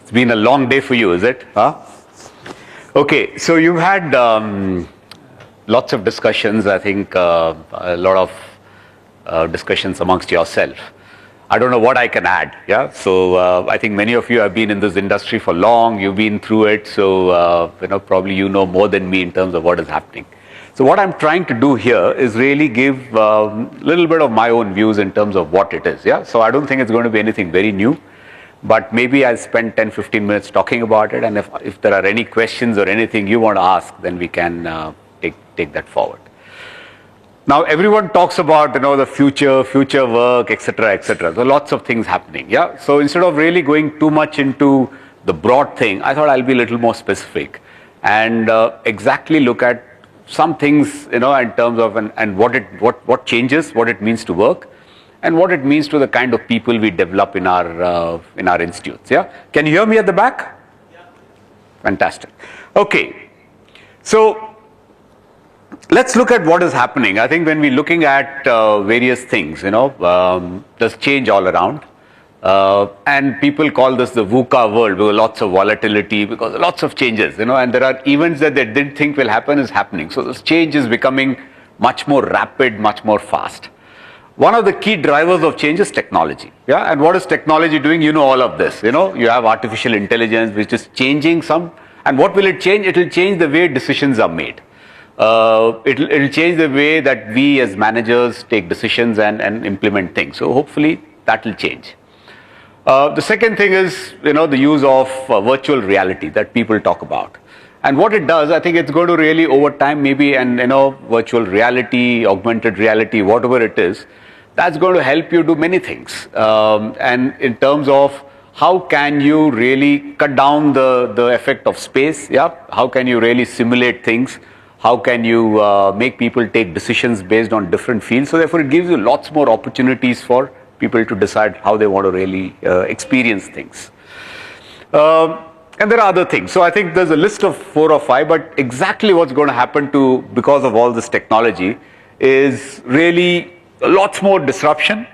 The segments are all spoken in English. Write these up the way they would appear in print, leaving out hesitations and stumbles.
It's been a long day for you, is it? Huh? Okay, so you've had lots of discussions, I think a lot of discussions amongst yourself. I don't know what I can add, yeah? So I think many of you have been in this industry for long, you've been through it, so probably you know more than me in terms of what is happening. So what I'm trying to do here is really give a little bit of my own views in terms of what it is, yeah? So I don't think it's going to be anything very new, but maybe I'll spend 10-15 minutes talking about it, and if there are any questions or anything you want to ask, then we can take that forward. Now everyone talks about the future work, etc., etc. So lots of things happening, yeah? So instead of really going too much into the broad thing, I thought I'll be a little more specific and exactly look at some things, in terms of and what changes, what it means to work, and what it means to the kind of people we develop in our institutes. Yeah, can you hear me at the back? Yeah. Fantastic. Okay, so let's look at what is happening. I think when we're looking at various things, there's change all around. And people call this the VUCA world, with lots of volatility, because lots of changes, and there are events that they didn't think will happen is happening. So this change is becoming much more rapid, much more fast. One of the key drivers of change is technology. Yeah, and what is technology doing? All of this. You have artificial intelligence, which is changing some. And what will it change? It will change the way decisions are made. It'll change the way that we as managers take decisions and implement things. So hopefully that will change. The second thing is, the use of virtual reality that people talk about. And what it does, I think it's going to really over time maybe, and virtual reality, augmented reality, whatever it is, that's going to help you do many things. And in terms of how can you really cut down the effect of space, yeah? How can you really simulate things? How can you make people take decisions based on different fields? So therefore it gives you lots more opportunities for people to decide how they want to really experience things. And there are other things. So I think there's a list of 4 or 5, but exactly what's going to happen because of all this technology is really lots more disruption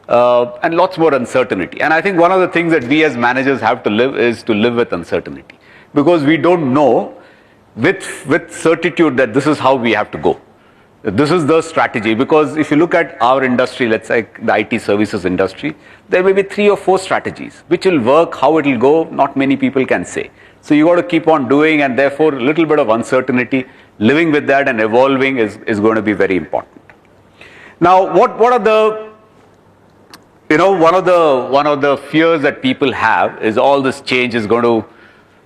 and lots more uncertainty. And I think one of the things that we as managers have to live is to live with uncertainty, because we don't know with certitude that this is how we have to go. This is the strategy, because if you look at our industry, let's say the IT services industry, there may be 3 or 4 strategies which will work. How it will go, not many people can say. So you got to keep on doing, and therefore a little bit of uncertainty, living with that and evolving is going to be very important. Now what are the one of the fears that people have is all this change is going to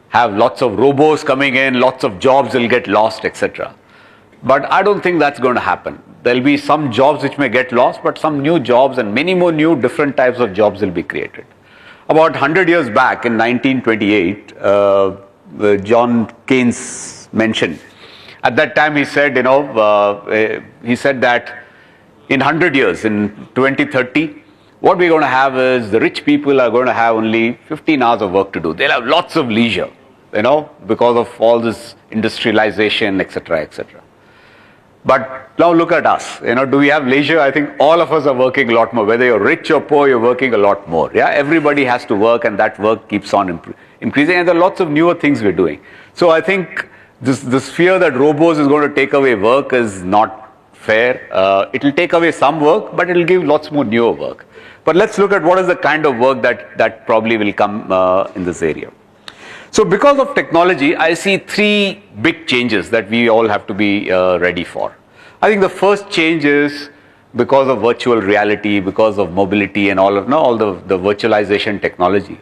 have lots of robots coming in, lots of jobs will get lost, etc. But I don't think that's going to happen. There'll be some jobs which may get lost, but some new jobs and many more new different types of jobs will be created. About 100 years back in 1928, John Keynes mentioned. At that time he said, he said that in 100 years, in 2030, what we're going to have is the rich people are going to have only 15 hours of work to do. They'll have lots of leisure, because of all this industrialization, etc., etc. But now look at us, do we have leisure? I think all of us are working a lot more. Whether you're rich or poor, you're working a lot more. Yeah, everybody has to work, and that work keeps on increasing, and there are lots of newer things we're doing. So I think this fear that robots is going to take away work is not fair. It will take away some work, but it will give lots more newer work. But let's look at what is the kind of work that probably will come in this area. So because of technology, I see 3 big changes that we all have to be ready for. I think the first change is because of virtual reality, because of mobility and all the virtualization technology,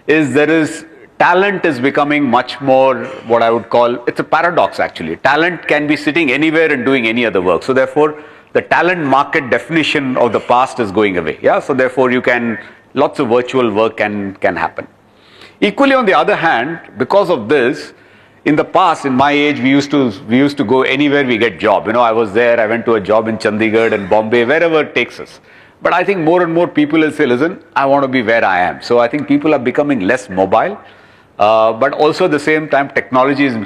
is talent is becoming much more what I would call, it's a paradox actually. Talent can be sitting anywhere and doing any other work. So therefore, the talent market definition of the past is going away. Yeah, so therefore lots of virtual work can happen. Equally, on the other hand, because of this, in the past, in my age, we used to go anywhere we get job. I was there, I went to a job in Chandigarh and Bombay, wherever it takes us. But I think more and more people will say, listen, I want to be where I am. So I think people are becoming less mobile, but also at the same time, technology is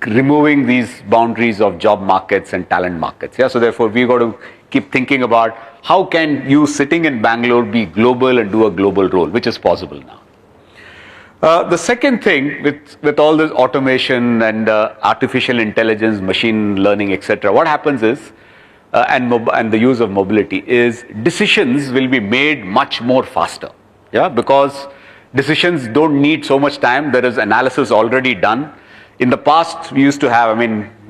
removing these boundaries of job markets and talent markets. Yeah, so therefore, we got to keep thinking about how can you sitting in Bangalore be global and do a global role, which is possible now. The second thing with all this automation and artificial intelligence, machine learning, etc., what happens is, and the use of mobility is decisions will be made much more faster. Yeah, because decisions don't need so much time. There is analysis already done. In the past, we used to have,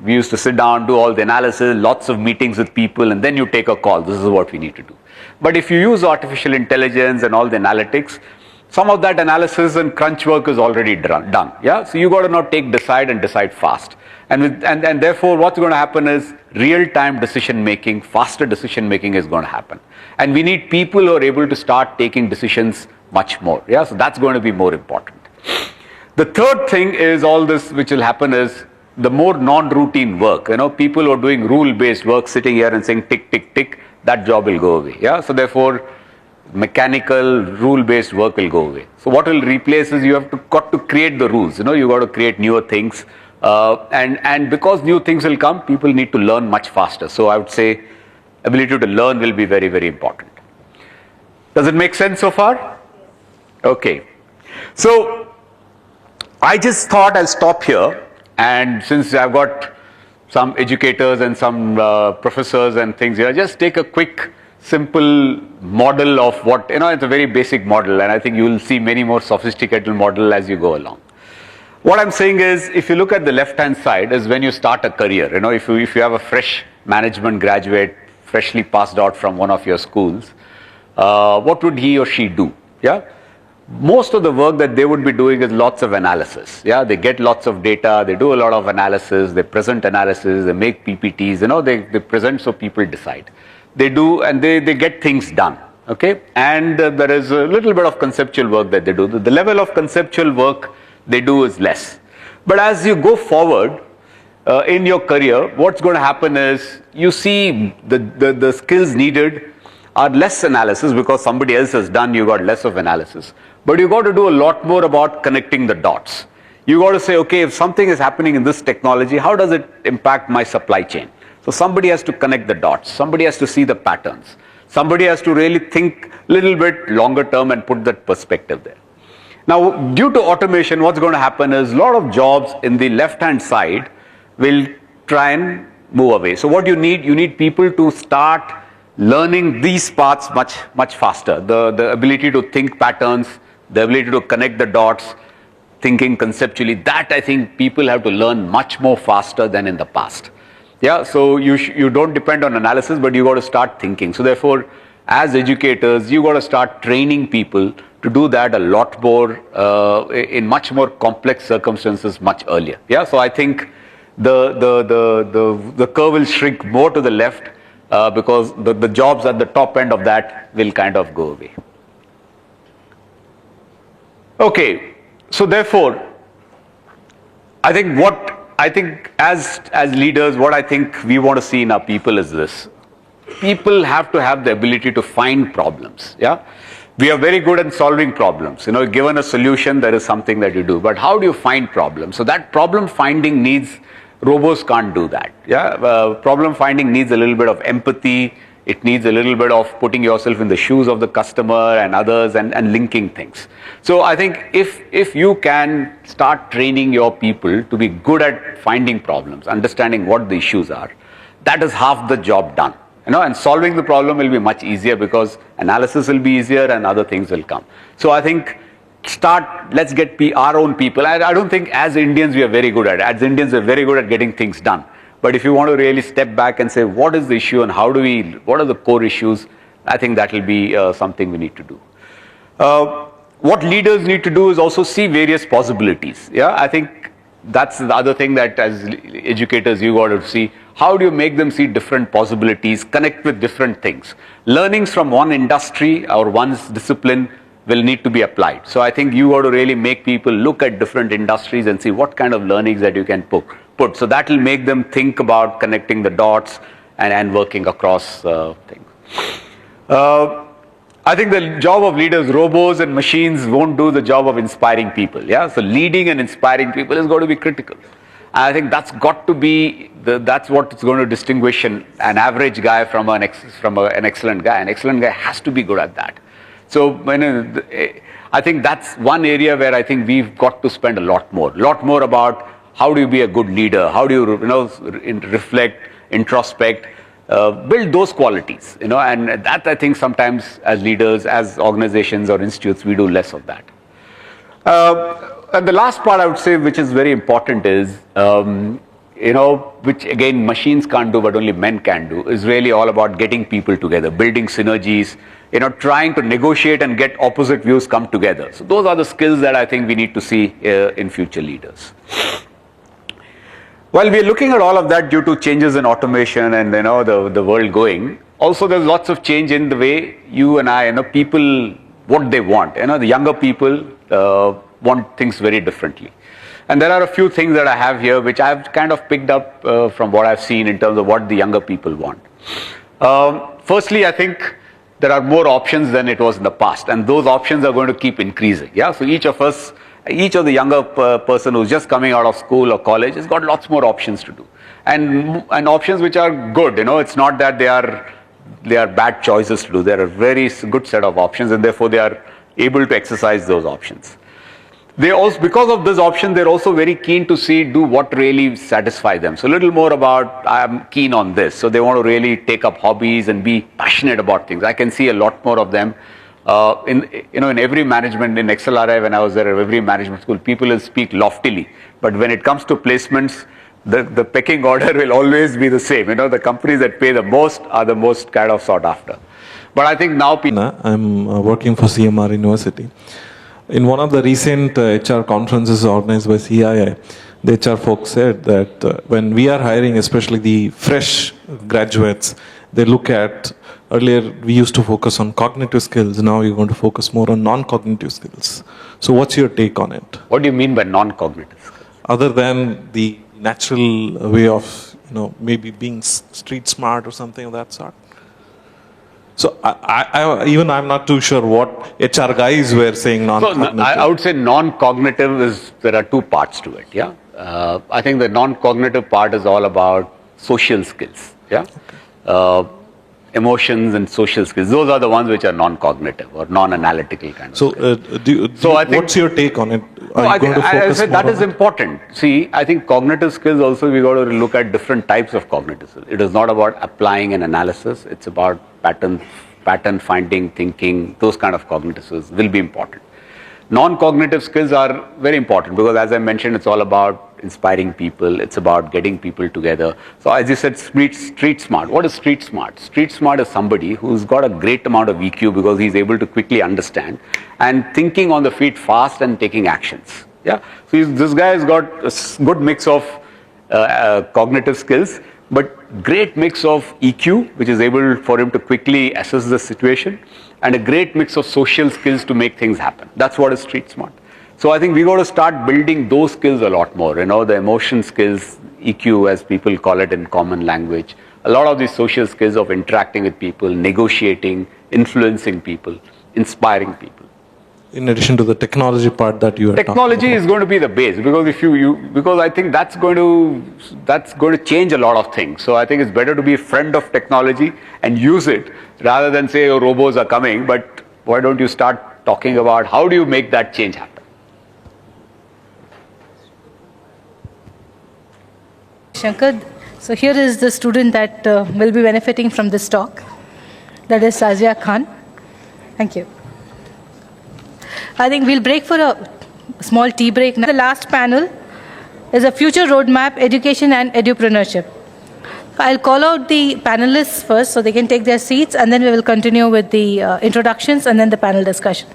we used to sit down, do all the analysis, lots of meetings with people, and then you take a call. This is what we need to do. But if you use artificial intelligence and all the analytics, some of that analysis and crunch work is already done. Yeah, so you got to now decide fast. And therefore, what's going to happen is real-time decision making, faster decision making is going to happen. And we need people who are able to start taking decisions much more. Yeah, so that's going to be more important. The third thing is all this which will happen is the more non-routine work. People who are doing rule-based work, sitting here and saying tick, tick, tick, that job will go away. Yeah, so therefore, mechanical rule-based work will go away. So what will replace is you have got to create the rules. You got to create newer things. And because new things will come, people need to learn much faster. So I would say ability to learn will be very, very important. Does it make sense so far? Okay. So I just thought I'll stop here. And since I've got some educators and some professors and things here, just take a quick, simple model of what, it's a very basic model. And I think you will see many more sophisticated model as you go along. What I'm saying is, if you look at the left-hand side, is when you start a career. If you have a fresh management graduate, freshly passed out from one of your schools, what would he or she do? Yeah, most of the work that they would be doing is lots of analysis. Yeah, they get lots of data, they do a lot of analysis, they present analysis, they make PPTs. They present so people decide. They do, and they get things done. Okay, and there is a little bit of conceptual work that they do. The level of conceptual work they do is less. But as you go forward in your career, what's going to happen is you see the skills needed are less analysis because somebody else has done, you got less of analysis. But you got to do a lot more about connecting the dots. You got to say, okay, if something is happening in this technology, how does it impact my supply chain? So somebody has to connect the dots. Somebody has to see the patterns. Somebody has to really think a little bit longer term and put that perspective there. Now, due to automation, what's going to happen is a lot of jobs in the left-hand side will try and move away. So what you need people to start learning these parts much faster. The ability to think patterns, the ability to connect the dots, thinking conceptually, that I think people have to learn much more faster than in the past. Yeah, so you don't depend on analysis, but you got to start thinking. So therefore, as educators, you got to start training people to do that a lot more in much more complex circumstances much earlier. Yeah, so I think the curve will shrink more to the left because the jobs at the top end of that will kind of go away. Okay, so therefore, I think as leaders, what I think we want to see in our people is this. People have to have the ability to find problems. Yeah, we are very good at solving problems. Given a solution, there is something that you do. But how do you find problems? So that problem finding needs, robots can't do that. Yeah, problem finding needs a little bit of empathy. It needs a little bit of putting yourself in the shoes of the customer and others and linking things. So I think if you can start training your people to be good at finding problems, understanding what the issues are, that is half the job done. And solving the problem will be much easier because analysis will be easier and other things will come. So I think let's get our own people. I don't think as Indians we are very good at it. As Indians we are very good at getting things done. But if you want to really step back and say what is the issue and what are the core issues, I think that will be something we need to do. What leaders need to do is also see various possibilities. Yeah, I think that's the other thing that as educators you got to see. How do you make them see different possibilities, connect with different things? Learnings from one industry or one's discipline will need to be applied. So I think you got to really make people look at different industries and see what kind of learnings that you can put. So that will make them think about connecting the dots and working across things. I think the job of leaders, robots and machines won't do the job of inspiring people. Yeah, so leading and inspiring people is going to be critical. I think that's got to be that's what's going to distinguish an average guy from an excellent guy. An excellent guy has to be good at that. So I think that's one area where I think we've got to spend a lot more about how do you be a good leader, how do you, reflect, introspect, build those qualities, and that I think sometimes as leaders, as organizations or institutes, we do less of that. And the last part I would say, which is very important, is which again machines can't do but only men can do, is really all about getting people together, building synergies, trying to negotiate and get opposite views come together. So those are the skills that I think we need to see in future leaders. While we are looking at all of that due to changes in automation and the world going, also there's lots of change in the way you and I, people, what they want. The younger people want things very differently. And there are a few things that I have here which I've kind of picked up from what I've seen in terms of what the younger people want. Firstly, I think there are more options than it was in the past, and those options are going to keep increasing. Yeah, so each of the younger person who's just coming out of school or college has got lots more options to do, and options which are good. It's not that they are bad choices to do. They are a very good set of options, and therefore they are able to exercise those options. They also, because of this option, they're also very keen to do what really satisfies them. So a little more about, I'm keen on this. So they want to really take up hobbies and be passionate about things. I can see a lot more of them in every management, in XLRI when I was there, every management school, people will speak loftily. But when it comes to placements, the pecking order will always be the same. The companies that pay the most are the most kind of sought after. But I think now people... I'm working for CMR University. In one of the recent HR conferences organized by CII, the HR folks said that when we are hiring, especially the fresh graduates, they look at, earlier we used to focus on cognitive skills, now you're going to focus more on non-cognitive skills. So what's your take on it? What do you mean by non-cognitive skills? Other than the natural way of, maybe being street smart or something of that sort? So I'm not too sure what HR guys were saying non-cognitive. So I would say non-cognitive there are two parts to it. Yeah, I think the non-cognitive part is all about social skills. Yeah, okay. Emotions and social skills. Those are the ones which are non-cognitive or non-analytical kind of. So, I think, what's your take on it? I said that is important. See, I think cognitive skills also we got to look at different types of cognitive skills. It is not about applying an analysis. It's about pattern finding, thinking. Those kind of cognitive skills will be important. Non-cognitive skills are very important because, as I mentioned, it's all about inspiring people. It's about getting people together. So, as you said, street smart. What is street smart? Street smart is somebody who's got a great amount of EQ because he's able to quickly understand and thinking on the feet fast and taking actions. Yeah. So this guy has got a good mix of cognitive skills, but great mix of EQ, which is able for him to quickly assess the situation, and a great mix of social skills to make things happen. That's what is street smart. So I think we got to start building those skills a lot more. The emotion skills, EQ as people call it in common language. A lot of these social skills of interacting with people, negotiating, influencing people, inspiring people. In addition to the technology part that you are talking about. Technology is going to be the base because because I think that's going to change a lot of things. So I think it's better to be a friend of technology and use it rather than say, oh, robots are coming. But why don't you start talking about how do you make that change happen? Shankar, so here is the student that will be benefiting from this talk. That is Sazia Khan. Thank you. I think we'll break for a small tea break. Now, the last panel is a future roadmap, education and edupreneurship. I'll call out the panelists first so they can take their seats, and then we will continue with the introductions and then the panel discussion.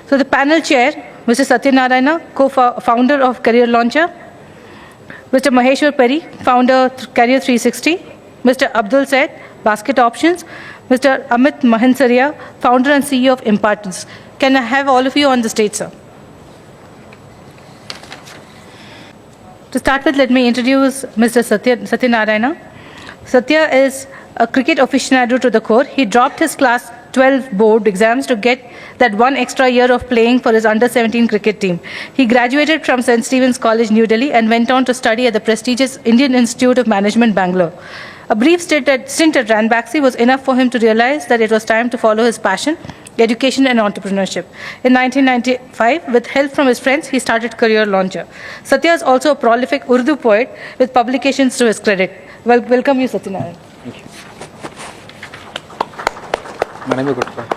So the panel chair, Mr. Satyanarayana, co-founder of Career Launcher, Mr. Maheshwar Peri, founder Career 360, Mr. Abdul Said, Basket Options, Mr. Amit Mahansaria, founder and CEO of Impartance. Can I have all of you on the stage, sir? To start with, let me introduce Mr. Satyanarayana. Satya is a cricket aficionado to the core. He dropped his class 12 board exams to get that one extra year of playing for his under-17 cricket team. He graduated from St. Stephen's College, New Delhi, and went on to study at the prestigious Indian Institute of Management, Bangalore. A brief stint at Ranbaxy was enough for him to realize that it was time to follow his passion, education and entrepreneurship. In 1995, with help from his friends, he started Career Launcher. Satya is also a prolific Urdu poet with publications to his credit. Welcome you, Satyanarayan. Thank you. My name is Gupta.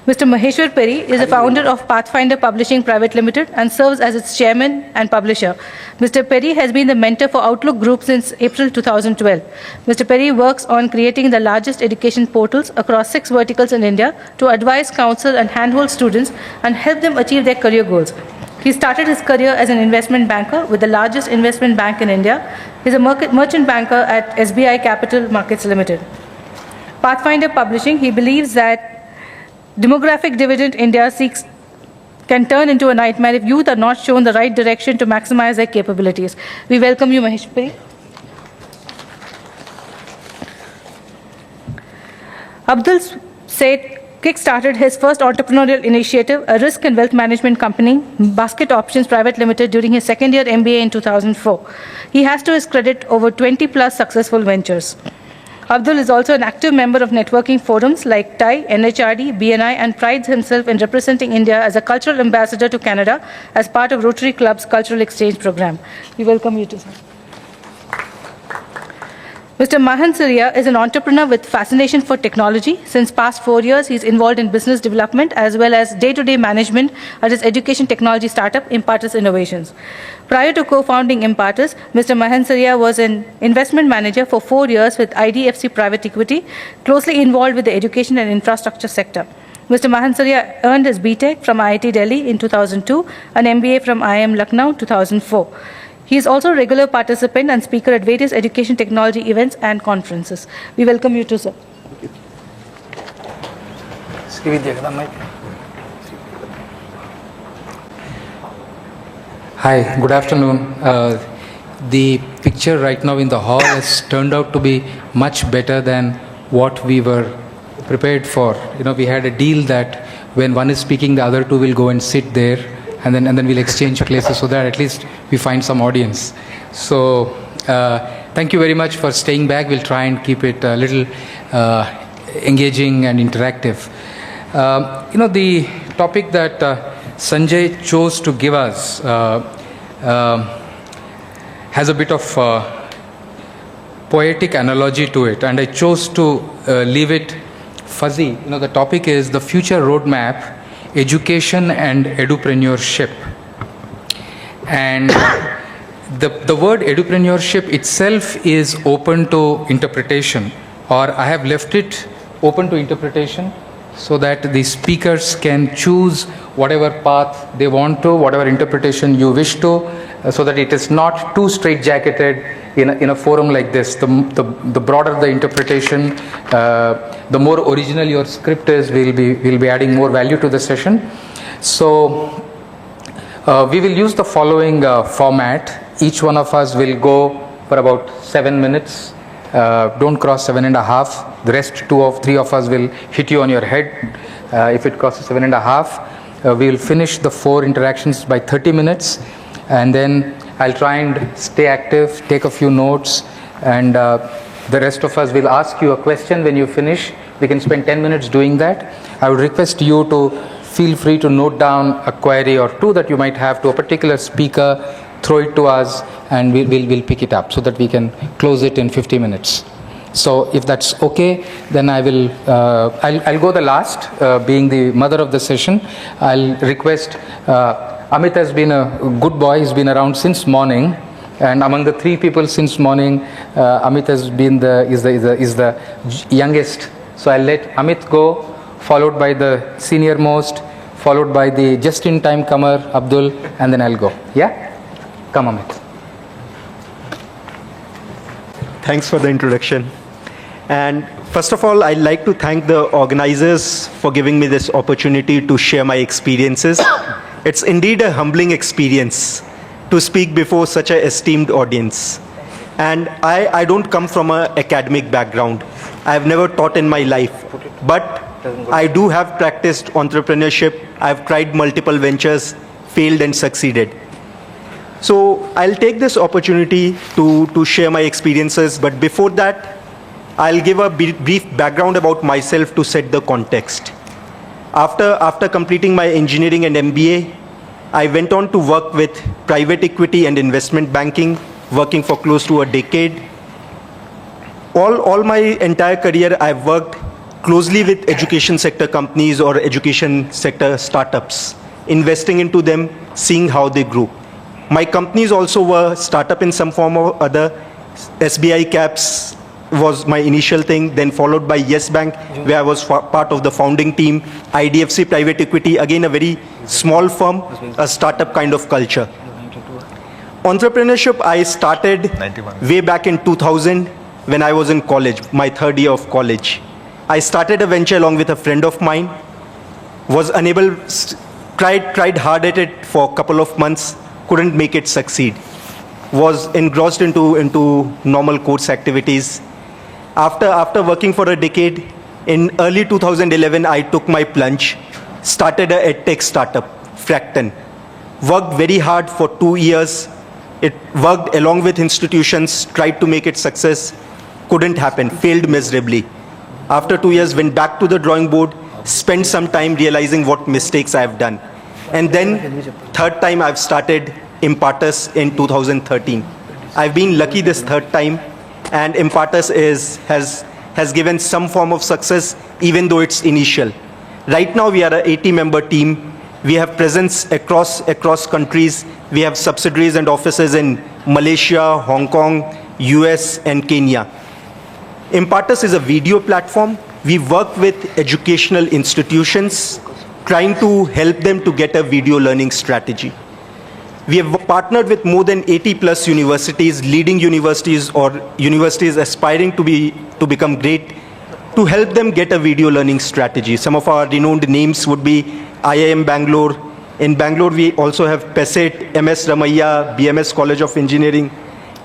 Mr. Maheshwar Peri is the founder of Pathfinder Publishing Private Limited and serves as its chairman and publisher. Mr. Peri has been the mentor for Outlook Group since April 2012. Mr. Peri works on creating the largest education portals across 6 verticals in India to advise, counsel, and handhold students and help them achieve their career goals. He started his career as an investment banker with the largest investment bank in India. He is a merchant banker at SBI Capital Markets Limited. Pathfinder Publishing, he believes that demographic dividend India seeks can turn into a nightmare if youth are not shown the right direction to maximize their capabilities. We welcome you, Mahesh Peri. Abdul said kick-started his first entrepreneurial initiative, a risk and wealth management company, Basket Options Private Limited, during his second year MBA in 2004. He has to his credit over 20+ successful ventures. Abdul is also an active member of networking forums like TIE, NHRD, BNI, and prides himself in representing India as a cultural ambassador to Canada as part of Rotary Club's Cultural Exchange Program. We welcome you to sir. Mr. Mahan Surya is an entrepreneur with fascination for technology. Since past 4 years, he is involved in business development as well as day-to-day management at his education technology startup, Impartus Innovations. Prior to co-founding Impartus, Mr. Mahan Surya was an investment manager for 4 years with IDFC Private Equity, closely involved with the education and infrastructure sector. Mr. Mahan Surya earned his BTech from IIT Delhi in 2002 and MBA from IIM Lucknow 2004. He is also a regular participant and speaker at various education technology events and conferences. We welcome you too, sir. Hi, good afternoon. The picture right now in the hall has turned out to be much better than what we were prepared for. You know, we had a deal that when one is speaking, the other two will go and sit there, and then we'll exchange places so that at least we find some audience. So thank you very much for staying back. We'll try and keep it a little engaging and interactive. You know, the topic that Sanjay chose to give us has a bit of poetic analogy to it, and I chose to leave it fuzzy. You know, the topic is the future roadmap, education and edupreneurship. And the word edupreneurship itself is open to interpretation, or I have left it open to interpretation so that the speakers can choose whatever path they want to, whatever interpretation you wish to, so that it is not too straitjacketed in a forum like this. The broader the interpretation, the more original your script is, we'll be adding more value to the session. So we will use the following format. Each one of us will go for about 7 minutes. Don't cross 7.5. The rest 2 or 3 of us will hit you on your head if it crosses 7.5. We will finish the 4 interactions by 30 minutes, and then I'll try and stay active, take a few notes, and the rest of us will ask you a question when you finish. We can spend 10 minutes doing that. I would request you to feel free to note down a query or 2 that you might have to a particular speaker, throw it to us, and we'll pick it up so that we can close it in 50 minutes. So if that's okay, then I'll go the last, being the mother of the session. I'll request, Amit has been a good boy. He's been around since morning, and among the 3 people since morning, Amit has been is the youngest. So I'll let Amit go, followed by the senior most, followed by the just-in-time comer, Abdul, and then I'll go. Yeah? Come, Amit. Thanks for the introduction. And first of all, I'd like to thank the organizers for giving me this opportunity to share my experiences. It's indeed a humbling experience to speak before such an esteemed audience. And I don't come from an academic background. I've never taught in my life, but I do have practiced entrepreneurship. I've tried multiple ventures, failed and succeeded. So I'll take this opportunity to share my experiences, but before that, I'll give a brief background about myself to set the context. After completing my engineering and MBA, I went on to work with private equity and investment banking, working for close to a decade. All my entire career, I've worked closely with education sector companies or education sector startups, investing into them, seeing how they grew. My companies also were startup in some form or other. SBI Caps was my initial thing, then followed by Yes Bank, where I was part of the founding team. IDFC Private Equity, again a very small firm, a startup kind of culture. Entrepreneurship, I started way back in 2000 when I was in college, my third year of college. I started a venture along with a friend of mine, was unable, tried hard at it for a couple of months, couldn't make it succeed. Was engrossed into normal course activities. After working for a decade, in early 2011, I took my plunge, started a edtech startup, Fracton. Worked very hard for 2 years. It worked along with institutions, tried to make it success, couldn't happen, failed miserably. After 2 years, went back to the drawing board, spent some time realizing what mistakes I have done. And then, third time I've started Impartus in 2013. I've been lucky this third time, and Impartus has given some form of success, even though it's initial. Right now, we are an 80-member team. We have presence across countries. We have subsidiaries and offices in Malaysia, Hong Kong, US, and Kenya. Impartus is a video platform. We work with educational institutions, trying to help them to get a video learning strategy. We have partnered with more than 80 plus universities, leading universities or universities aspiring to become great, to help them get a video learning strategy. Some of our renowned names would be IIM Bangalore. In Bangalore, we also have PESET, MS Ramaiah, BMS College of Engineering,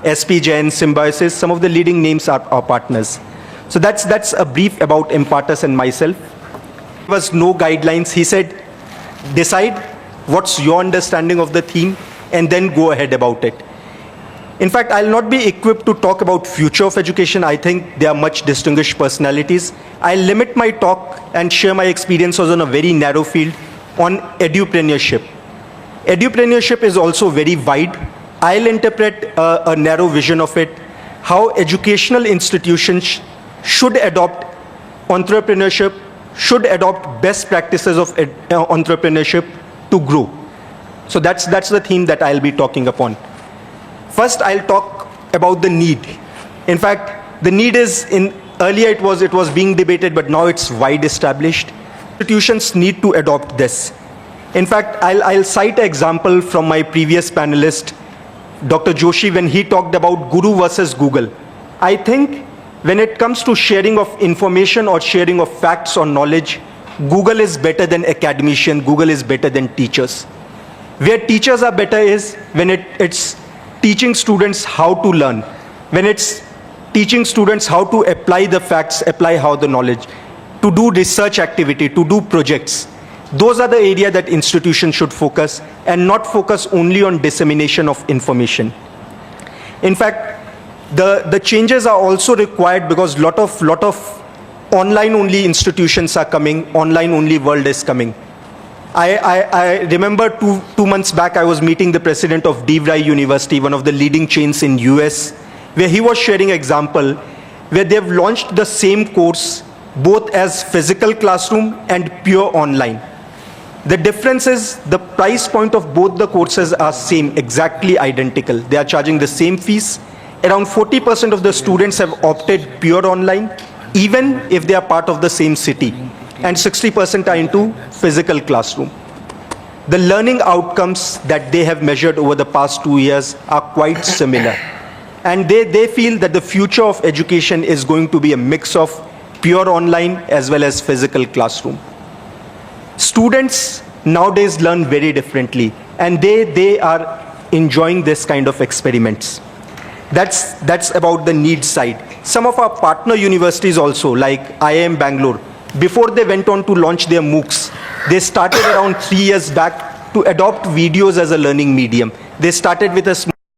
SP Jain, Symbiosis. Some of the leading names are our partners. So that's a brief about Impartus and myself. There was no guidelines. He said, decide what's your understanding of the theme and then go ahead about it. In fact, I'll not be equipped to talk about future of education. I think there are much distinguished personalities. I'll limit my talk and share my experiences on a very narrow field on edupreneurship. Edupreneurship is also very wide. I'll interpret a narrow vision of it, how educational institutions should adopt entrepreneurship, should adopt best practices of entrepreneurship to grow. So that's the theme that I'll be talking upon. First, I'll talk about the need. In fact, the need is, earlier it was being debated, but now it's wide established. Institutions need to adopt this. In fact, I'll cite an example from my previous panelist, Dr. Joshi, when he talked about Guru versus Google. I think when it comes to sharing of information or sharing of facts or knowledge, Google is better than academician, Google is better than teachers. Where teachers are better is when it's teaching students how to learn, when it's teaching students how to apply the facts, apply how the knowledge, to do research activity, to do projects. Those are the areas that institutions should focus and not focus only on dissemination of information. In fact, the changes are also required because lot of online-only institutions are coming, online-only world is coming. I remember two months back, I was meeting the president of DeVry University, one of the leading chains in US, where he was sharing an example where they've launched the same course both as physical classroom and pure online. The difference is the price point of both the courses are same, exactly identical. They are charging the same fees. Around 40% of the students have opted pure online, even if they are part of the same city. And 60% are into physical classroom. The learning outcomes that they have measured over the past 2 years are quite similar. And they feel that the future of education is going to be a mix of pure online as well as physical classroom. Students nowadays learn very differently, and they are enjoying this kind of experiments. That's about the need side. Some of our partner universities also, like IIM Bangalore, before they went on to launch their MOOCs, they started around 3 years back to adopt videos as a learning medium. They started with a small